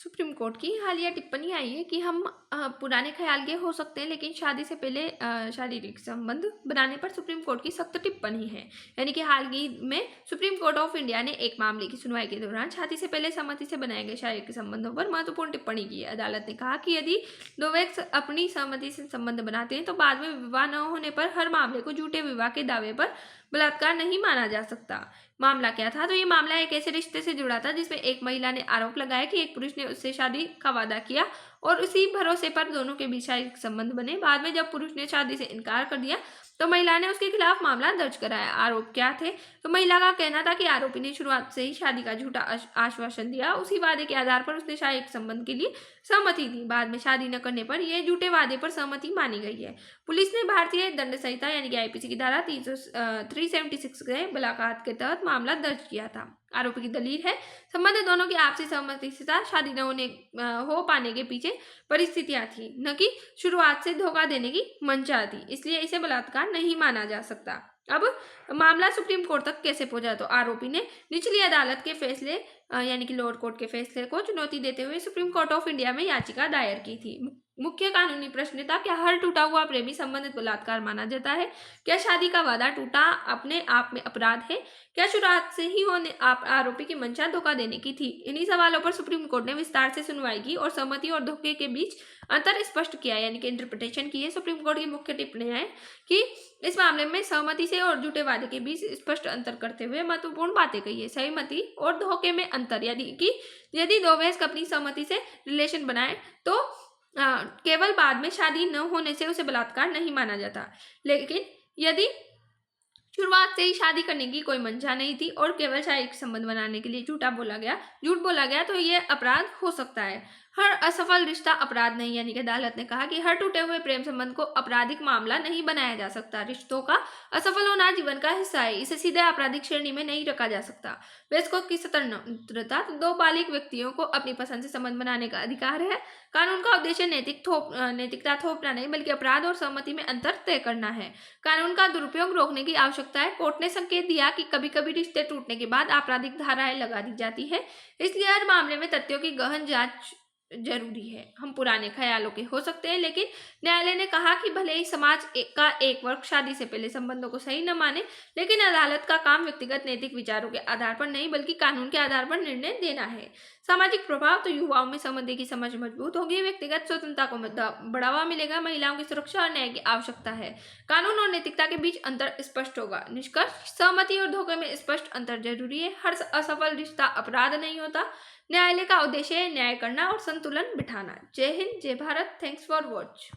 Supreme court की हालिया टिप्पणी आई है कि हम पुराने ख्याल के हो सकते हैं, लेकिन शादी से पहले शारीरिक संबंध बनाने पर सुप्रीम कोर्ट की सख्त टिप्पणी है। यानी कि हाल ही में सुप्रीम कोर्ट ऑफ इंडिया ने एक मामले की सुनवाई के दौरान शादी से पहले सहमति से बनाए गए शारीरिक संबंधों पर महत्वपूर्ण टिप्पणी की है। अदालत ने कहा कि यदि दो व्यक्ति अपनी सहमति से संबंध बनाते हैं तो बाद में विवाह न होने पर हर मामले को झूठे विवाह के दावे पर बलात्कार नहीं माना जा सकता। मामला क्या था? तो ये मामला एक ऐसे रिश्ते से जुड़ा था जिसमें एक महिला ने आरोप लगाया कि एक पुरुष ने उससे शादी का वादा किया और उसी भरोसे पर दोनों के बीच शारीरिक संबंध बने। बाद में जब पुरुष ने शादी से इनकार कर दिया तो महिला ने उसके खिलाफ मामला दर्ज कराया। आरोप क्या थे? तो महिला का कहना था कि आरोपी ने शुरुआत से ही शादी का झूठा आश्वासन दिया। उसी वादे के आधार पर उसने शारीरिक संबंध के लिए सहमति दी। बाद में शादी न करने पर यह झूठे वादे पर सहमति मानी गई है। पुलिस ने भारतीय दंड संहिता यानी कि आईपीसी की धारा 376 के बलात्कार के तहत मामला दर्ज किया था। आरोपी की दलील है संबंध दोनों की आपसी सहमति से था। शादी न हो पाने के पीछे परिस्थितियां थी, न कि शुरुआत से धोखा देने की मंशा थी, इसलिए इसे बलात्कार नहीं माना जा सकता। अब मामला सुप्रीम कोर्ट तक कैसे पहुंचा? तो आरोपी ने निचली अदालत के फैसले यानी कि लोअर कोर्ट के फैसले को चुनौती देते हुए सुप्रीम कोर्ट ऑफ इंडिया में याचिका दायर की थी। मुख्य कानूनी प्रश्न था, क्या हर टूटा हुआ प्रेमी संबंधित बलात्कार माना जाता है? क्या शादी का वादा टूटा अपने आप में अपराध है? क्या शुरुआत से ही आरोपी की मंशा धोखा देने की थी? इन्हीं सवालों पर सुप्रीम कोर्ट ने विस्तार से सुनवाई की और सहमति और धोखे के बीच अंतर स्पष्ट किया, यानी कि इंटरप्रिटेशन की है। सुप्रीम कोर्ट की मुख्य टिप्पणियां है कि इस मामले में सहमति से और झूठे वादे के बीच स्पष्ट अंतर करते हुए महत्वपूर्ण बातें कही है। सहमति और धोखे में अंतर, यदि दो व्यक्ति अपनी सहमति से रिलेशन बनाए तो केवल बाद में शादी न होने से उसे बलात्कार नहीं माना जाता, लेकिन यदि शुरुआत से ही शादी करने की कोई मंशा नहीं थी और केवल शारीरिक संबंध बनाने के लिए झूठ बोला गया तो यह अपराध हो सकता है। हर असफल रिश्ता अपराध नहीं, यानी कि अदालत ने कहा कि हर टूटे हुए प्रेम संबंध को आपराधिक मामला नहीं बनाया जा सकता। रिश्तों का असफल होना जीवन का हिस्सा है, इसे सीधे आपराधिक श्रेणी में नहीं रखा जा सकता। वयस्कों की स्वतंत्रता, तो दो बालिग व्यक्तियों को अपनी पसंद से संबंध बनाने का अधिकार है। कानून का उद्देश्य नैतिकता थोपना नहीं, बल्कि अपराध और सहमति में अंतर तय करना है। कानून का दुरुपयोग रोकने की आवश्यकता है। कोर्ट ने संकेत दिया कि कभी कभी रिश्ते टूटने के बाद आपराधिक धाराएं लगा दी जाती है, इसलिए हर मामले में तथ्यों की गहन जांच जरूरी है। हम पुराने ख्यालों के हो सकते हैं, लेकिन न्यायालय ने कहा कि भले ही समाज का एक वर्ग शादी से पहले संबंधों को सही न माने, लेकिन अदालत का काम व्यक्तिगत नैतिक विचारों के आधार पर नहीं, बल्कि कानून के आधार पर निर्णय देना है। सामाजिक प्रभाव, तो युवाओं में संबंध की समझ मजबूत होगी, व्यक्तिगत स्वतंत्रता को बढ़ावा मिलेगा, महिलाओं की सुरक्षा और न्याय की आवश्यकता है, कानून और नैतिकता के बीच अंतर स्पष्ट होगा। निष्कर्ष, सहमति और धोखे में स्पष्ट अंतर जरूरी है। हर असफल रिश्ता अपराध नहीं होता। न्यायालय का उद्देश्य है न्याय करना और संतुलन बिठाना। जय हिंद, जय भारत। Thanks for watch.